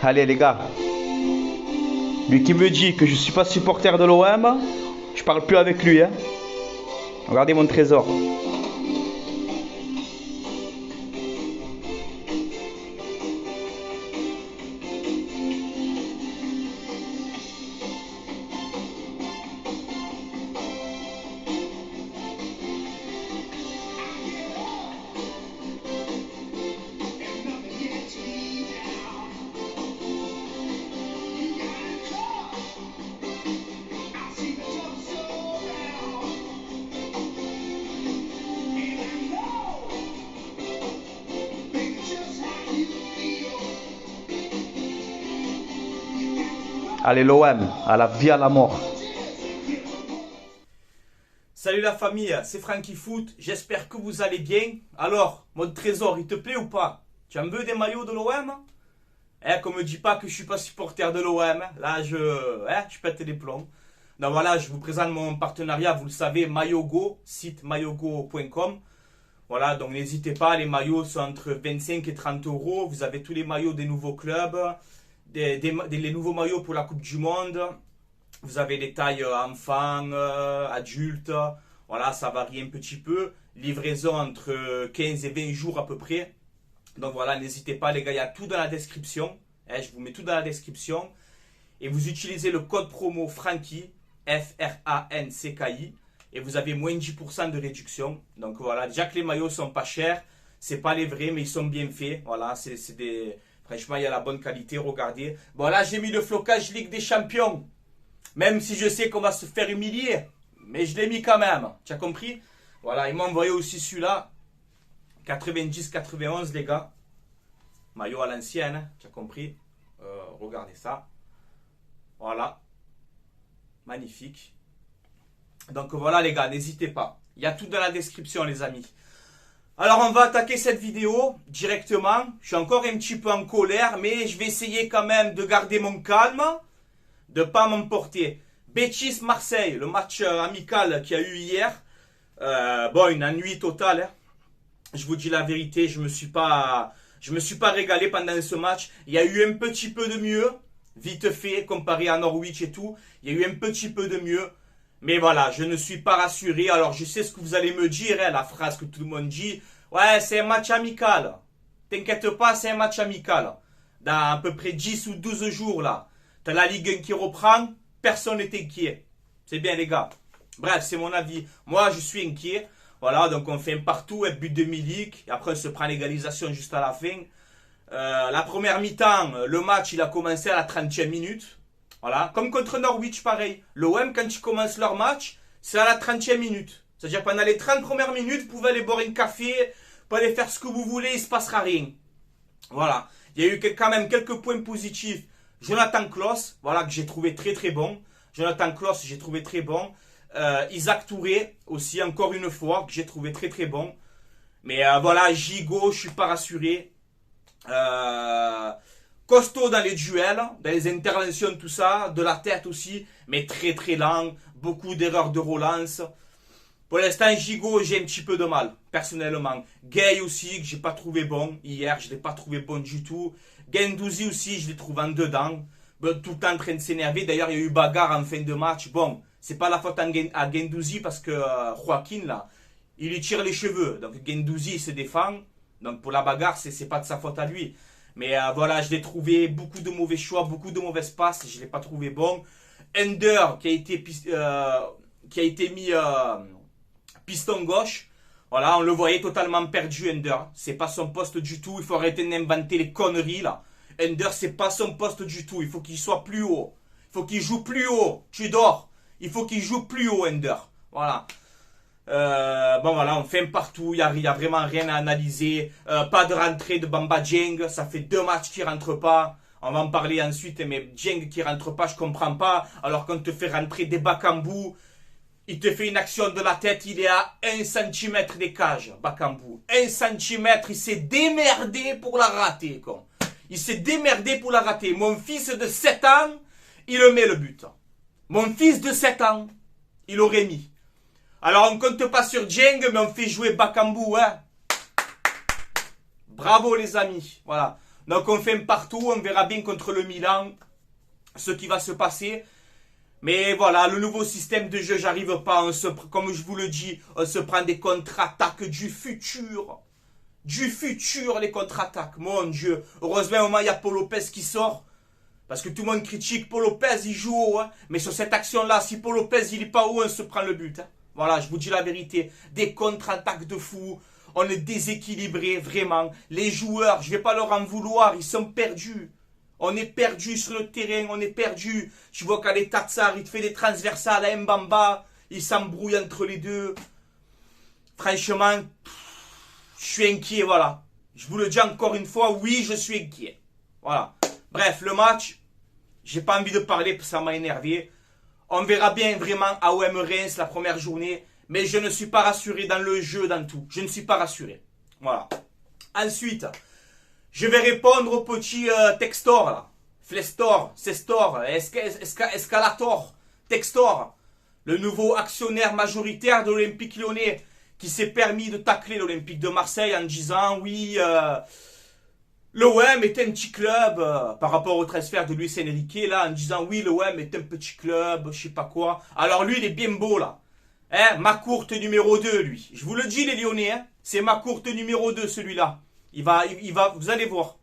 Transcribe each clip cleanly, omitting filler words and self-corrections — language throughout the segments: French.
Allez les gars, lui qui me dit que je suis pas supporter de l'OM, je parle plus avec lui, hein. Regardez mon trésor. Allez l'OM, à la vie, à la mort. Salut la famille, c'est Franky Foot, j'espère que vous allez bien. Alors, mon trésor, il te plaît ou pas? Tu en veux des maillots de l'OM? Qu'on me dit pas que je suis pas supporter de l'OM. Là, je pète les plombs. Donc voilà, je vous présente mon partenariat, vous le savez, Maillogo, site maillogo.com. Voilà, donc n'hésitez pas, les maillots sont entre 25 et 30 euros. Vous avez tous les maillots des nouveaux clubs, les nouveaux maillots pour la Coupe du Monde. Vous avez les tailles enfants, adultes. Voilà, ça varie un petit peu. Livraison entre 15 et 20 jours à peu près. Donc voilà, n'hésitez pas les gars, il y a tout dans la description. Je vous mets tout dans la description. Et vous utilisez le code promo Franky, F-R-A-N-C-K-I. Et vous avez moins 10% de réduction. Donc voilà, déjà que les maillots sont pas chers. C'est pas les vrais, mais ils sont bien faits. Voilà, c'est des... Franchement, il y a la bonne qualité, regardez. Bon là, j'ai mis le flocage Ligue des Champions. Même si je sais qu'on va se faire humilier. Mais je l'ai mis quand même. Tu as compris? Voilà, ils m'ont envoyé aussi celui-là. 90-91 les gars. Maillot à l'ancienne, hein, tu as compris? Regardez ça. Voilà. Magnifique. Donc voilà les gars, n'hésitez pas. Il y a tout dans la description les amis. Alors on va attaquer cette vidéo directement. Je suis encore un petit peu en colère, mais je vais essayer quand même de garder mon calme, de ne pas m'emporter. Betis Marseille, le match amical qu'il y a eu hier. Bon, une ennui totale. Hein. Je vous dis la vérité, je me suis pas régalé pendant ce match. Il y a eu un petit peu de mieux, vite fait, comparé à Norwich et tout. Il y a eu un petit peu de mieux. Mais voilà, je ne suis pas rassuré. Alors, je sais ce que vous allez me dire, hein, la phrase que tout le monde dit. Ouais, c'est un match amical. T'inquiète pas, c'est un match amical. Dans à peu près 10 ou 12 jours, là. T'as la Ligue 1 qui reprend. Personne n'est inquiet. C'est bien, les gars. Bref, c'est mon avis. Moi, je suis inquiet. Voilà, donc on fait un partout, un but de Milik. Et après, on se prend l'égalisation juste à la fin. La première mi-temps, le match, il a commencé à la 30e minute. Voilà, comme contre Norwich, pareil. L'OM, quand ils commencent leur match, c'est à la 30e minute. C'est-à-dire pendant les 30 premières minutes, vous pouvez aller boire un café, vous pouvez aller faire ce que vous voulez, il ne se passera rien. Voilà, il y a eu quand même quelques points positifs. Jonathan Klaus, voilà, que j'ai trouvé très très bon. Jonathan Klaus, j'ai trouvé très bon. Isaac Touré, aussi, encore une fois, que j'ai trouvé très très bon. Mais voilà, Gigot, je ne suis pas rassuré. Costaud dans les duels, dans les interventions, tout ça, de la tête aussi, mais très très lent, beaucoup d'erreurs de relance. Pour l'instant, Gigot, j'ai un petit peu de mal, personnellement. Gay aussi, que j'ai pas trouvé bon. Hier, je l'ai pas trouvé bon du tout. Guendouzi aussi, je l'ai trouvé en dedans. Bon, tout le temps en train de s'énerver. D'ailleurs, il y a eu bagarre en fin de match. Bon, c'est pas la faute à Guendouzi parce que Joaquin, là, il lui tire les cheveux. Donc Guendouzi, il se défend. Donc pour la bagarre, c'est pas de sa faute à lui. Mais voilà, je l'ai trouvé beaucoup de mauvais choix, beaucoup de mauvaises passes. Je ne l'ai pas trouvé bon. Ender qui a été mis piston gauche. Voilà, on le voyait totalement perdu, Ender. C'est pas son poste du tout. Il faut arrêter d'inventer les conneries là. Ender, c'est pas son poste du tout. Il faut qu'il soit plus haut. Il faut qu'il joue plus haut. Tu dors. Il faut qu'il joue plus haut, Ender. Voilà. Bon voilà, on fait un partout, il y a vraiment rien à analyser. Pas de rentrée de Bamba Dieng, ça fait 2 matchs qui rentrent pas. On va en parler ensuite, mais Dieng qui rentre pas, je comprends pas. Alors qu'on te fait rentrer des Bakambu, il te fait une action de la tête, il est à 1 cm des cages, Bakambu. 1 cm, il s'est démerdé pour la rater, quoi. Il s'est démerdé pour la rater. Mon fils de 7 ans, il le met le but. Mon fils de 7 ans, il aurait mis. Alors on compte pas sur Dieng, mais on fait jouer Bakambu, hein. Bravo les amis. Voilà. Donc on fait un partout, on verra bien contre le Milan ce qui va se passer. Mais voilà, le nouveau système de jeu, j'arrive pas. Comme je vous le dis, on se prend des contre-attaques du futur. Du futur, les contre-attaques. Mon Dieu. Heureusement, au moment, il y a Paul Lopez qui sort. Parce que tout le monde critique Paul Lopez, il joue haut. Hein. Mais sur cette action-là, si Paul Lopez, il est pas haut, on se prend le but. Hein. Voilà, je vous dis la vérité. Des contre-attaques de fou. On est déséquilibré, vraiment. Les joueurs, je vais pas leur en vouloir, ils sont perdus. On est perdu sur le terrain, on est perdu. Tu vois qu'à les Tatsar, il te fait des transversales à Mbamba. Il s'embrouille entre les deux. Franchement, je suis inquiet, voilà. Je vous le dis encore une fois, oui, je suis inquiet. Voilà. Bref, le match, j'ai pas envie de parler parce que ça m'a énervé. On verra bien vraiment AOM Reims la première journée. Mais je ne suis pas rassuré dans le jeu, dans tout. Je ne suis pas rassuré. Voilà. Ensuite, je vais répondre au petit Textor, là. Flestor, Sestor, Escalator, Textor. Le nouveau actionnaire majoritaire de l'Olympique Lyonnais qui s'est permis de tacler l'Olympique de Marseille en disant oui, l'OM est un petit club par rapport au transfert de Luis Enrique, là, en disant oui, l'OM est un petit club, je sais pas quoi. Alors lui, il est bien beau, là. Hein, ma courte numéro 2, lui. Je vous le dis, les Lyonnais, hein, c'est ma courte numéro 2, celui-là. Il va, vous allez voir,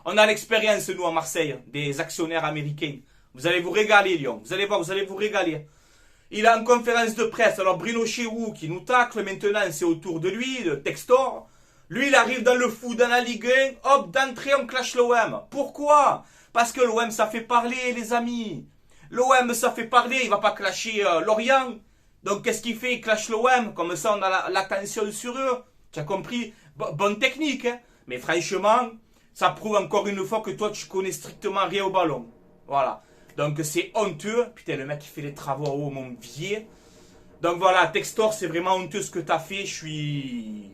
On a l'expérience, nous, à Marseille, des actionnaires américains. Vous allez vous régaler, Lyon. Vous allez voir, vous allez vous régaler. Il a une conférence de presse. Alors, Bruno Chéroux, qui nous tacle maintenant, c'est autour de lui, le Textor. Lui, il arrive dans le foot, dans la Ligue 1. Hop, d'entrée, on clash l'OM. Pourquoi? Parce que l'OM, ça fait parler, les amis. L'OM, ça fait parler. Il va pas clasher Lorient. Donc, qu'est-ce qu'il fait? Il clash l'OM. Comme ça, on a l'attention sur eux. Tu as compris? Bonne technique, hein? Mais franchement, ça prouve encore une fois que toi, tu connais strictement rien au ballon. Voilà. Donc, c'est honteux. Putain, le mec, il fait les travaux en haut, mon vieil. Donc, voilà, Textor, c'est vraiment honteux ce que tu as fait. Je suis...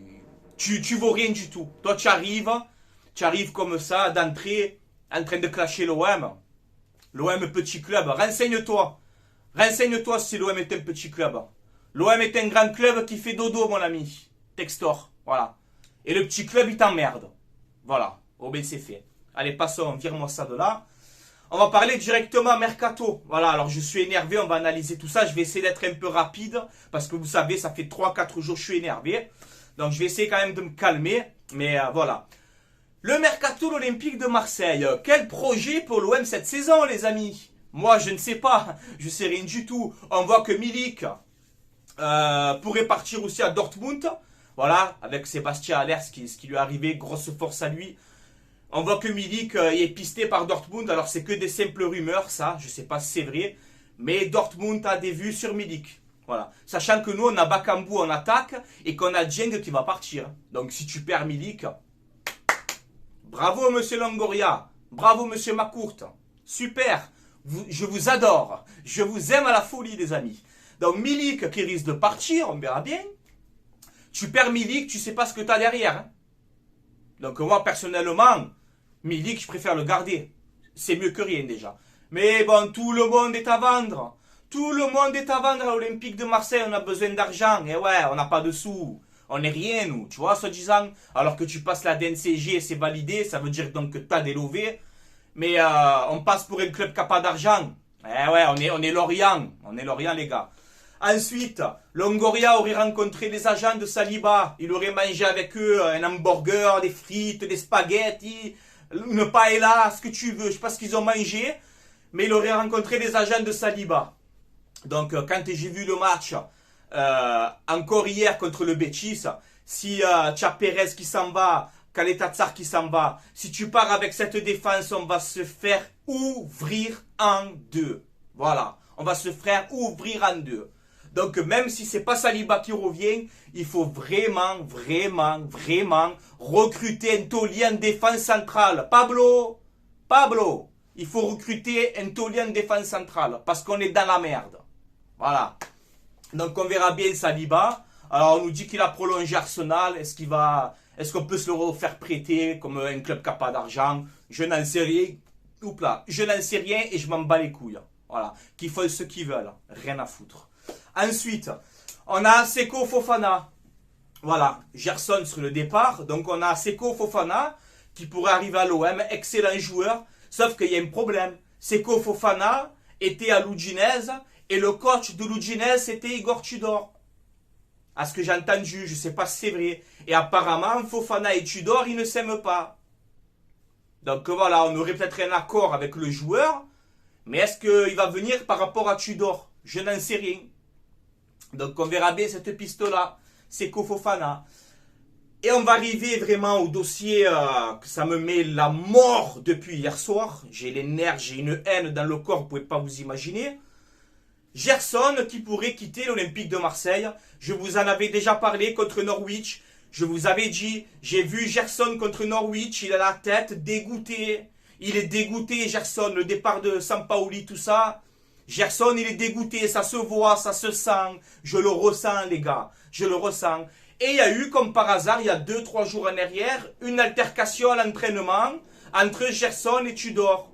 Tu vaux rien du tout. Toi, tu arrives comme ça, d'entrée, en train de clasher l'OM. L'OM, petit club. Renseigne-toi. Renseigne-toi si l'OM est un petit club. L'OM est un grand club qui fait dodo, mon ami. Textor. Voilà. Et le petit club, il t'emmerde. Voilà. Oh ben, c'est fait. Allez, passons. Vire-moi ça de là. On va parler directement Mercato. Voilà. Alors, je suis énervé. On va analyser tout ça. Je vais essayer d'être un peu rapide. Parce que vous savez, ça fait 3-4 jours que je suis énervé. Donc, je vais essayer quand même de me calmer. Mais voilà. Le Mercato, l'Olympique de Marseille. Quel projet pour l'OM cette saison, les amis? Moi, je ne sais pas. Je sais rien du tout. On voit que Milik pourrait partir aussi à Dortmund. Voilà, avec Sébastien Haller, ce qui lui est arrivé, grosse force à lui. On voit que Milik est pisté par Dortmund. Alors, c'est que des simples rumeurs, ça. Je ne sais pas si c'est vrai. Mais Dortmund a des vues sur Milik. Voilà. Sachant que nous, on a Bakambu en attaque et qu'on a Dieng qui va partir. Donc, si tu perds Milik, bravo, monsieur Longoria. Bravo, monsieur Macourte. Super. Je vous adore. Je vous aime à la folie, les amis. Donc, Milik qui risque de partir, on verra bien. Tu perds Milik, tu sais pas ce que tu as derrière. Hein. Donc, moi, personnellement, Milik, je préfère le garder. C'est mieux que rien, déjà. Mais bon, tout le monde est à vendre. Tout le monde est à vendre à l'Olympique de Marseille. On a besoin d'argent. Et ouais, on n'a pas de sous. On n'est rien, nous. Tu vois, soi-disant. Alors que tu passes la DNCG et c'est validé. Ça veut dire donc que tu as des lovés. Mais on passe pour un club qui n'a pas d'argent. Eh ouais, on est Lorient. On est Lorient, les gars. Ensuite, Longoria aurait rencontré les agents de Saliba. Il aurait mangé avec eux un hamburger, des frites, des spaghettis, une paella, ce que tu veux. Je ne sais pas ce qu'ils ont mangé. Mais il aurait rencontré les agents de Saliba. Donc, quand j'ai vu le match, encore hier contre le Betis, si tu as Perez qui s'en va, Kaletatsar qui s'en va, si tu pars avec cette défense, on va se faire ouvrir en deux. Voilà, on va se faire ouvrir en deux. Donc, même si c'est pas Saliba qui revient, il faut vraiment recruter un taulier en défense centrale. Pablo, il faut recruter un taulier en défense centrale parce qu'on est dans la merde. Voilà. Donc, on verra bien Saliba. Alors, on nous dit qu'il a prolongé Arsenal. Est-ce qu'on peut se le faire prêter comme un club qui n'a pas d'argent? Je n'en sais rien. Oups là. Je n'en sais rien et je m'en bats les couilles. Voilà. Qu'ils font ce qu'ils veulent. Rien à foutre. Ensuite, on a Seko Fofana. Voilà. Gerson sur le départ. Donc, on a Seko Fofana qui pourrait arriver à l'OM, excellent joueur, sauf qu'il y a un problème. C'est que Fofana était à l'Udinese et le coach de l'Udinese c'était Igor Tudor. À ce que j'ai entendu, je ne sais pas si c'est vrai. Et apparemment, Fofana et Tudor, ils ne s'aiment pas. Donc voilà, on aurait peut-être un accord avec le joueur, mais est-ce qu'il va venir par rapport à Tudor? Je n'en sais rien. Donc on verra bien cette piste-là. C'est Fofana. Et on va arriver vraiment au dossier que ça me met la mort depuis hier soir. J'ai les nerfs, j'ai une haine dans le corps, vous ne pouvez pas vous imaginer. Gerson qui pourrait quitter l'Olympique de Marseille. Je vous en avais déjà parlé contre Norwich. Je vous avais dit, j'ai vu Gerson contre Norwich, il a la tête dégoûtée. Il est dégoûté, Gerson, le départ de Sampaoli, tout ça. Gerson, il est dégoûté, ça se voit, ça se sent. Je le ressens, les gars, je le ressens. Et il y a eu, comme par hasard, il y a 2-3 jours en arrière, une altercation à l'entraînement entre Gerson et Tudor.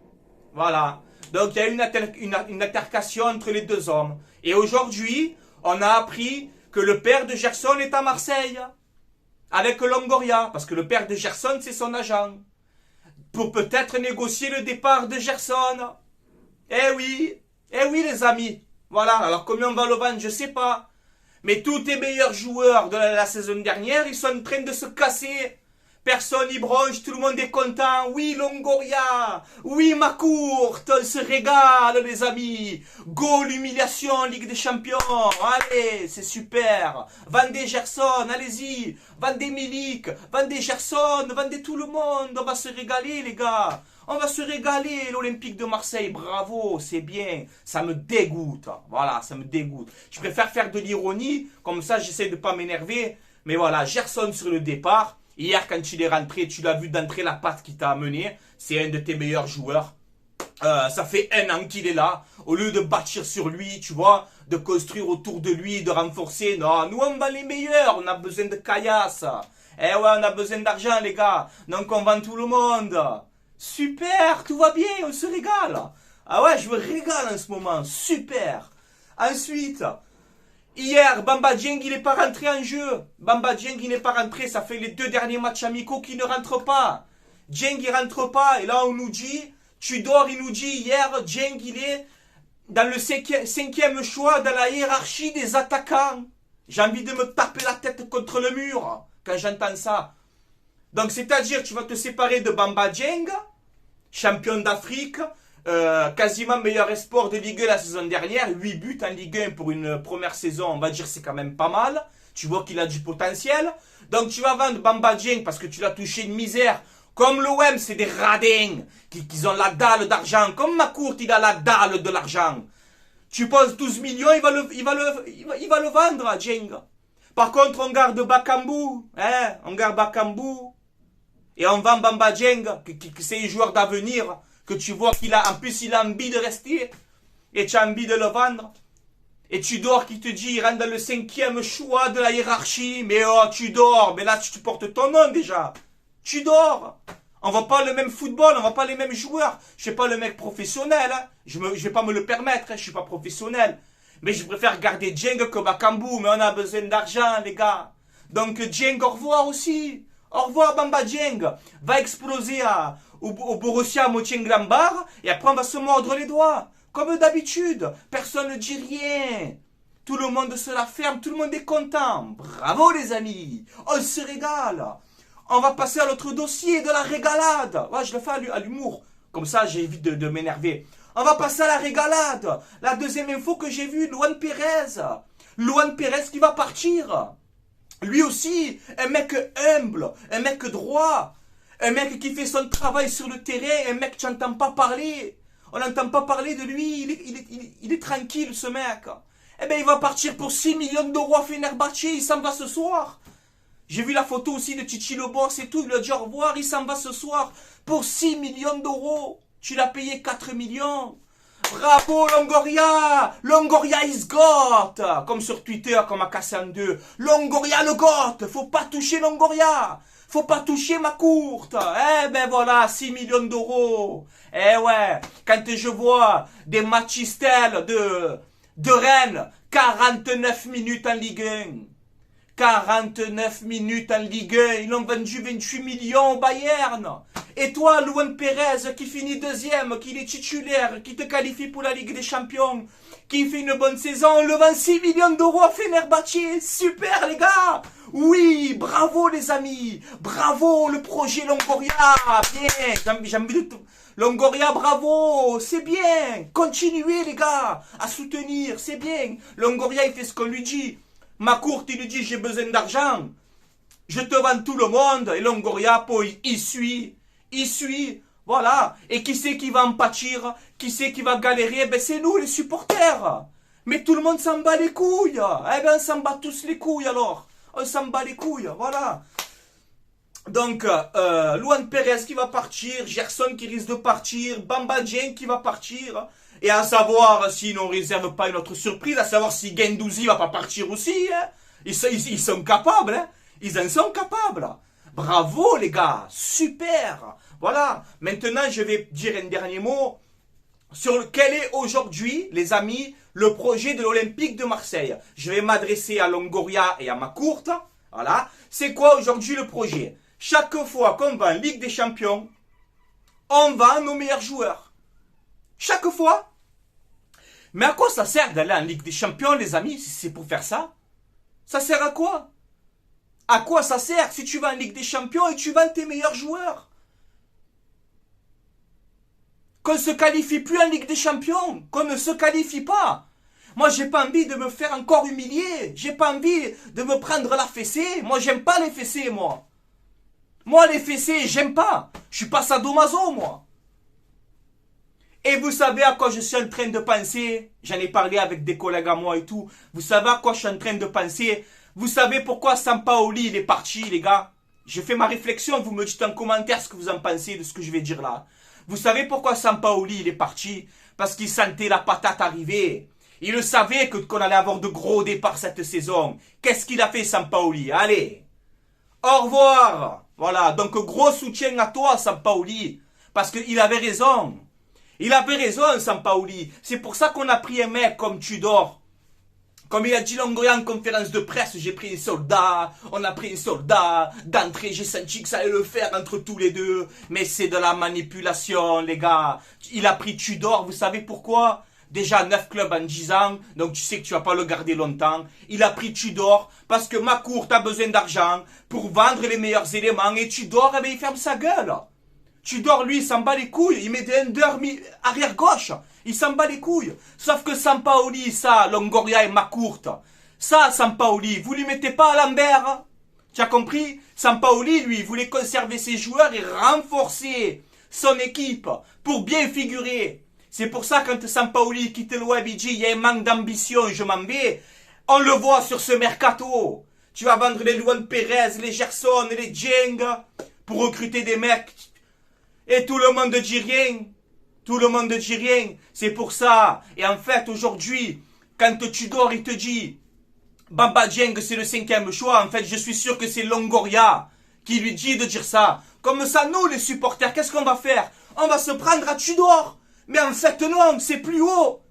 Voilà. Donc il y a eu une altercation entre les deux hommes. Et aujourd'hui, on a appris que le père de Gerson est à Marseille. Avec Longoria. Parce que le père de Gerson, c'est son agent. Pour peut-être négocier le départ de Gerson. Eh oui les amis. Voilà. Alors combien on va le vendre, je ne sais pas. Mais tous tes meilleurs joueurs de la saison dernière, ils sont en train de se casser. Personne n'y bronche, tout le monde est content. Oui, Longoria. Oui, Macourt. On se régale, les amis. Go, l'humiliation, Ligue des Champions. Allez, c'est super. Vendez Gerson, allez-y. Vendez Milik. Vendez Gerson. Vendez tout le monde. On va se régaler, les gars. On va se régaler, l'Olympique de Marseille. Bravo, c'est bien. Ça me dégoûte. Voilà, ça me dégoûte. Je préfère faire de l'ironie. Comme ça, j'essaie de ne pas m'énerver. Mais voilà, Gerson sur le départ. Hier, quand il est rentré, tu l'as vu d'entrer la patte qui t'a amené. C'est un de tes meilleurs joueurs. Ça fait 1 an qu'il est là. Au lieu de bâtir sur lui, tu vois, de construire autour de lui, de renforcer. Non, nous, on vend les meilleurs. On a besoin de caillasse. Eh ouais, on a besoin d'argent, les gars. Donc, on vend tout le monde. Super, tout va bien, on se régale. Ah ouais, je me régale en ce moment. Super. Ensuite... Hier, Bamba Dieng, il n'est pas rentré en jeu. Bamba Dieng, il n'est pas rentré. Ça fait les 2 derniers matchs amicaux qu'il ne rentre pas. Dieng, il rentre pas. Et là, on nous dit, Tudor, il nous dit hier, Dieng, il est dans le 5e choix de la hiérarchie des attaquants. J'ai envie de me taper la tête contre le mur quand j'entends ça. Donc, c'est-à-dire, tu vas te séparer de Bamba Dieng, champion d'Afrique, quasiment meilleur espoir de Ligue 1 la saison dernière, 8 buts en Ligue 1 pour une première saison, on va dire c'est quand même pas mal. Tu vois qu'il a du potentiel. Donc tu vas vendre Bamba Dieng parce que tu l'as touché une misère. Comme l'OM, c'est des radins qui ont la dalle d'argent. Comme Macourt, il a la dalle de l'argent. Tu poses 12 millions, il va le vendre à Dieng. Par contre, on garde Bakambu. On garde Bakambu. Et on vend Bamba Dieng, que c'est un joueur d'avenir. Que tu vois qu'il a, en plus il a envie de rester, et tu as envie de le vendre, et Tudor qui te dit, il rentre dans le 5e choix de la hiérarchie, mais oh Tudor, mais là tu portes ton nom déjà, Tudor, on va pas le même football, on va pas les mêmes joueurs, je suis pas le mec professionnel, hein. Je vais pas me le permettre, hein. Je suis pas professionnel, mais je préfère garder Dieng que Bakambu, mais on a besoin d'argent les gars, donc Dieng au revoir aussi, au revoir Bamba Dieng, va exploser au Borussia Mönchengladbach et après on va se mordre les doigts. Comme d'habitude, personne ne dit rien. Tout le monde se la ferme, tout le monde est content. Bravo les amis, on se régale. On va passer à l'autre dossier de la régalade. Ouais, je le fais à l'humour, comme ça j'évite de m'énerver. On va passer à la régalade. La deuxième info que j'ai vue, Luan Pérez. Luan Pérez qui va partir. Lui aussi, un mec humble, un mec droit. Un mec qui fait son travail sur le terrain, un mec que tu n'entends pas parler. On n'entend pas parler de lui, il est tranquille ce mec. Eh bien il va partir pour 6 millions d'euros à Fenerbahçe, il s'en va ce soir. J'ai vu la photo aussi de Chichi le boss et tout, il lui a dit au revoir, il s'en va ce soir pour 6 millions d'euros. Tu l'as payé 4 millions. Bravo Longoria, Longoria is got. Comme sur Twitter, comme à cassé en deux. Longoria le got, faut pas toucher Longoria. Faut pas toucher ma courte. Eh ben voilà, 6 millions d'euros. Eh ouais, quand je vois des machistel de Rennes, 49 minutes en Ligue 1. 49 minutes en Ligue 1. Ils l'ont vendu 28 millions au Bayern. Et toi, Luan Pérez, qui finit deuxième, qui est titulaire, qui te qualifie pour la Ligue des Champions, qui fait une bonne saison, on le vend 6 millions d'euros à Fenerbahçe. Super, les gars. Oui, bravo, les amis. Bravo, le projet Longoria. Bien, j'ai envie de tout... Longoria, bravo, c'est bien. Continuez, les gars, à soutenir, c'est bien. Longoria, il fait ce qu'on lui dit. McCourt, il lui dit, j'ai besoin d'argent. Je te vends tout le monde. Et Longoria, il suit. Voilà. Et qui c'est qui va en pâtir? Qui c'est qui va galérer? Ben, c'est nous, les supporters. Mais tout le monde s'en bat les couilles. Eh ben, on s'en bat tous les couilles, alors. On s'en bat les couilles, voilà. Donc, Luan Pérez qui va partir, Gerson qui risque de partir, Bamba Dieng qui va partir. Et à savoir s'ils n'en réservent pas une autre surprise, à savoir si Guendouzi va pas partir aussi. Hein. Ils sont capables, hein. Ils en sont capables. Bravo les gars, super. Voilà, maintenant je vais dire un dernier mot sur quel est aujourd'hui, les amis, le projet de l'Olympique de Marseille. Je vais m'adresser à Longoria et à McCourt. Voilà, c'est quoi aujourd'hui le projet? Chaque fois qu'on va en Ligue des Champions, on vend nos meilleurs joueurs. Chaque fois. Mais à quoi ça sert d'aller en Ligue des Champions, les amis, si c'est pour faire ça? Ça sert à quoi? À quoi ça sert si tu vas en Ligue des Champions et tu vends tes meilleurs joueurs? Qu'on ne se qualifie plus en Ligue des Champions, qu'on ne se qualifie pas. Moi, j'ai pas envie de me faire encore humilier. J'ai pas envie de me prendre la fessée. Moi, j'aime pas les fessées, moi. Moi, les fessées, j'aime pas. Je suis pas sadomaso, moi. Et vous savez à quoi je suis en train de penser? J'en ai parlé avec des collègues à moi et tout. Vous savez à quoi je suis en train de penser? Vous savez pourquoi Sampaoli, il est parti, les gars? Je fais ma réflexion, vous me dites en commentaire ce que vous en pensez de ce que je vais dire là. Vous savez pourquoi Sampaoli, il est parti? Parce qu'il sentait la patate arriver. Il le savait qu'on allait avoir de gros départs cette saison. Qu'est-ce qu'il a fait, Sampaoli? Allez, au revoir. Voilà, donc gros soutien à toi, Sampaoli. Parce qu'il avait raison. Il avait raison, Sampaoli. C'est pour ça qu'on a pris un mec comme Tudor. Comme il a dit Longoria en conférence de presse, j'ai pris un soldat, on a pris un soldat. D'entrée, j'ai senti que ça allait le faire entre tous les deux. Mais c'est de la manipulation, les gars. Il a pris Tudor, vous savez pourquoi? Déjà 9 clubs en 10 ans, donc tu sais que tu vas pas le garder longtemps. Il a pris Tudor parce que McCourt a besoin d'argent pour vendre les meilleurs éléments. Et Tudor, eh bien, il ferme sa gueule. Tudor, lui, il s'en bat les couilles. Il met des under arrière gauche. Il s'en bat les couilles. Sauf que Sampaoli, ça, Longoria et McCourt, ça, Sampaoli, vous lui mettez pas à Lambert. Tu as compris? Sampaoli, lui, il voulait conserver ses joueurs et renforcer son équipe pour bien figurer. C'est pour ça quand Sampaoli quitte le web, il dit il y a un manque d'ambition, je m'en vais. On le voit sur ce mercato. Tu vas vendre les Luan Pérez, les Gerson, les Dieng pour recruter des mecs. Et tout le monde dit rien. Tout le monde dit rien. C'est pour ça. Et en fait, aujourd'hui, quand Tudor, il te dit Bamba Dieng, c'est le 5e choix, en fait, je suis sûr que c'est Longoria qui lui dit de dire ça. Comme ça, nous, les supporters, qu'est-ce qu'on va faire? On va se prendre à Tudor. Mais en fait, non, c'est plus haut.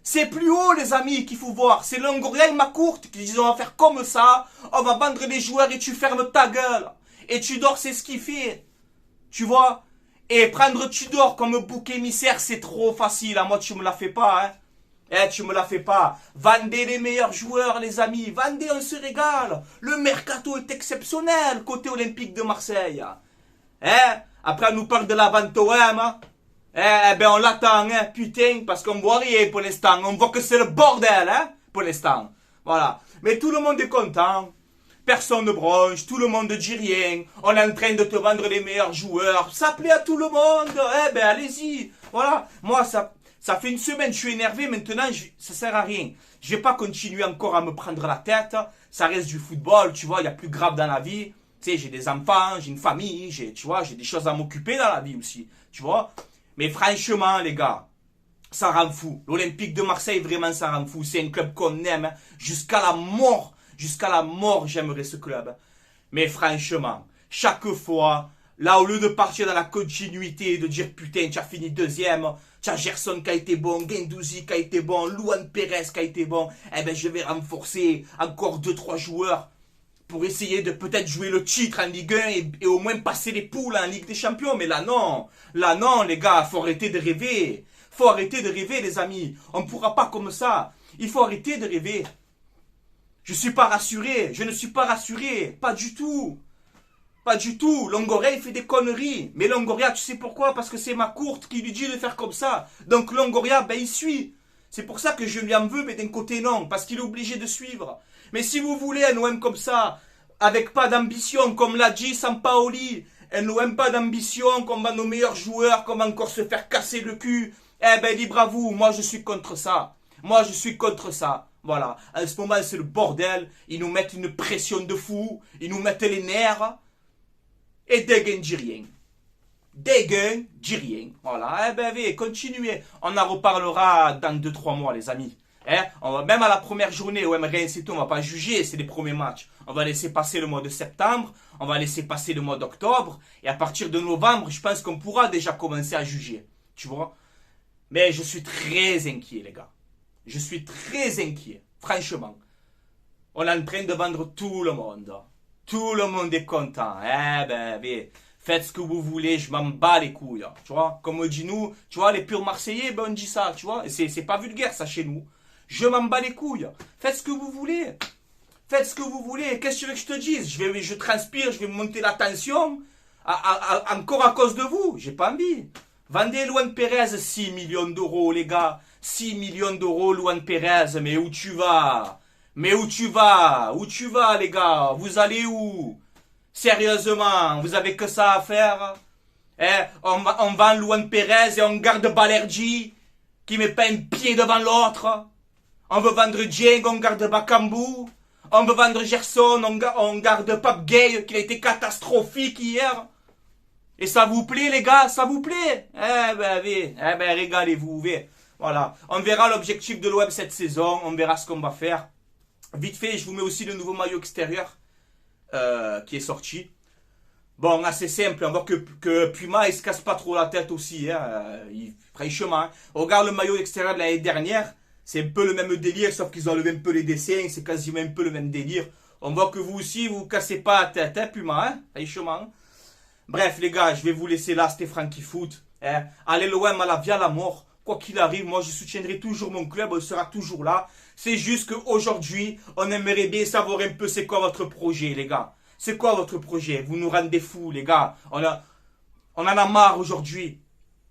C'est plus haut, les amis, qu'il faut voir. C'est Longoria et McCourt qui disent on va faire comme ça. On va vendre les joueurs et tu fermes ta gueule. Et Tudor, c'est ce qu'il fait. Tu vois? Et prendre Tudor comme bouc émissaire, c'est trop facile. À moi, tu me la fais pas, hein. Eh, tu me la fais pas. Vendez les meilleurs joueurs, les amis. Vendez, on se régale. Le mercato est exceptionnel côté Olympique de Marseille. Eh, après, on nous parle de la vente OM, hein. Eh ben, on l'attend, hein, putain, parce qu'on voit rien pour l'instant. On voit que c'est le bordel, hein, pour l'instant. Voilà. Mais tout le monde est content. Personne ne bronche, tout le monde ne dit rien. On est en train de te vendre les meilleurs joueurs. Ça plaît à tout le monde. Eh ben, allez-y. Voilà. Moi, ça fait une semaine, je suis énervé. Maintenant, ça sert à rien. Je vais pas continuer encore à me prendre la tête. Ça reste du football, tu vois, il y a plus grave dans la vie. Tu sais, j'ai des enfants, j'ai une famille, tu vois, j'ai des choses à m'occuper dans la vie aussi. Tu vois. Mais franchement, les gars, ça rend fou. L'Olympique de Marseille, vraiment, ça rend fou. C'est un club qu'on aime, hein. Jusqu'à la mort. Jusqu'à la mort, j'aimerais ce club. Mais franchement, chaque fois, là, au lieu de partir dans la continuité, de dire putain, tu as fini deuxième, tu as Gerson qui a été bon, Guendouzi qui a été bon, Luan Pérez qui a été bon, eh ben, je vais renforcer encore 2-3 joueurs. pour essayer de peut-être jouer le titre en Ligue 1 et au moins passer les poules en Ligue des Champions. Mais là non, les gars, faut arrêter de rêver. Faut arrêter de rêver, les amis. On ne pourra pas comme ça. Il faut arrêter de rêver. Je suis pas rassuré, je ne suis pas rassuré, pas du tout. Pas du tout. Longoria, il fait des conneries. Mais Longoria, tu sais pourquoi? Parce que c'est McCourt qui lui dit de faire comme ça. Donc Longoria, ben il suit. C'est pour ça que je lui en veux, mais d'un côté non, parce qu'il est obligé de suivre. Mais si vous voulez un OM comme ça, avec pas d'ambition, comme l'a dit Sampaoli, un OM pas d'ambition, qu'on va nos meilleurs joueurs, qu'on va encore se faire casser le cul, eh ben libre à vous, moi je suis contre ça. Moi je suis contre ça. Voilà, en ce moment c'est le bordel, ils nous mettent une pression de fou, ils nous mettent les nerfs, et Degen dit rien. Degen dit rien. Voilà, eh ben oui, continuez. On en reparlera dans 2-3 mois, les amis. On va, même à la première journée, OM rien c'est tout, on va pas juger, c'est les premiers matchs. On va laisser passer le mois de septembre, on va laisser passer le mois d'octobre, et à partir de novembre, je pense qu'on pourra déjà commencer à juger. Tu vois? Mais je suis très inquiet, les gars. Je suis très inquiet, franchement. On est en train de vendre tout le monde. Tout le monde est content. Eh ben, faites ce que vous voulez, je m'en bats les couilles. Tu vois, comme on dit nous, tu vois, les purs Marseillais, ben on dit ça, tu vois. Et c'est pas vulgaire, ça, chez nous. Je m'en bats les couilles. Faites ce que vous voulez. Faites ce que vous voulez. Qu'est-ce que tu veux que je te dise? Je transpire, je vais monter la tension. Encore à cause de vous. J'ai pas envie. Vendez Luan Pérez 6 millions d'euros, les gars. 6 millions d'euros, Luan Pérez. Mais où tu vas? Mais où tu vas? Où tu vas, les gars? Vous allez où? Sérieusement, vous avez que ça à faire? On vend Luan Pérez et on garde Balerdi qui met pas un pied devant l'autre. On veut vendre Dieng, on garde Bakambu. On veut vendre Gerson, on garde Pape Gay qui a été catastrophique hier. Et ça vous plaît, les gars? Ça vous plaît? Eh ben, régalez-vous. Voilà. On verra l'objectif de l'OM cette saison. On verra ce qu'on va faire. Vite fait, je vous mets aussi le nouveau maillot extérieur qui est sorti. Bon, assez simple. On voit que Puma, il se casse pas trop la tête aussi. Franchement, hein. Regarde le maillot extérieur de l'année dernière. C'est un peu le même délire, sauf qu'ils ont enlevé un peu les dessins. C'est quasiment un peu le même délire. On voit que vous aussi, vous cassez pas la tête, hein, Puma, hein, franchement. Bref, les gars, je vais vous laisser là. C'était Franky Foot. Allez, l'OM à la vie à la mort. Quoi qu'il arrive, moi, je soutiendrai toujours mon club. On sera toujours là. C'est juste qu'aujourd'hui, on aimerait bien savoir un peu c'est quoi votre projet, les gars. C'est quoi votre projet? Vous nous rendez fous, les gars. On en a marre aujourd'hui.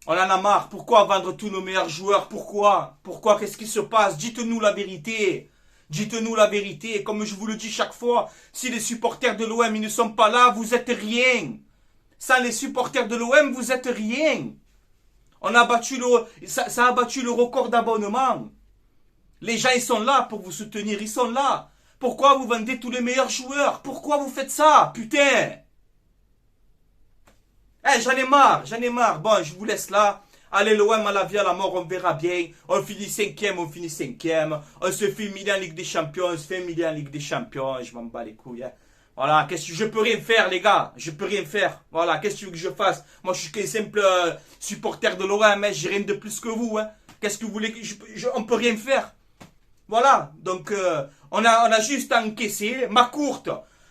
On en a marre. Pourquoi vendre tous nos meilleurs joueurs? Pourquoi? Qu'est-ce qui se passe? Dites-nous la vérité. Dites-nous la vérité. Comme je vous le dis chaque fois, si les supporters de l'OM ils ne sont pas là, vous êtes rien. Sans les supporters de l'OM, vous êtes rien. Ça a battu le record d'abonnement. Les gens, ils sont là pour vous soutenir. Ils sont là. Pourquoi vous vendez tous les meilleurs joueurs? Pourquoi vous faites ça? Putain. J'en ai marre. Bon, je vous laisse là. Allez, l'OM à la vie, à la mort, on verra bien. On finit cinquième. On se fait humilier en Ligue des Champions. On se fait humilier en Ligue des Champions. Je m'en bats les couilles. Hein. Voilà, qu'est-ce que je peux rien faire, les gars. Je peux rien faire. Voilà, qu'est-ce que tu veux que je fasse? Moi, je suis qu'un simple supporter de l'OM. Hein. J'ai rien de plus que vous. Hein. Qu'est-ce que vous voulez que on peut rien faire. Voilà, donc on a juste à encaisser. McCourt,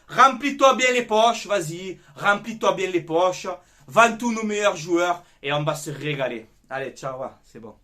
remplis-toi bien les poches. Vas-y, remplis-toi bien les poches. Vends tous nos meilleurs joueurs et on va se régaler. Allez, ciao, c'est bon.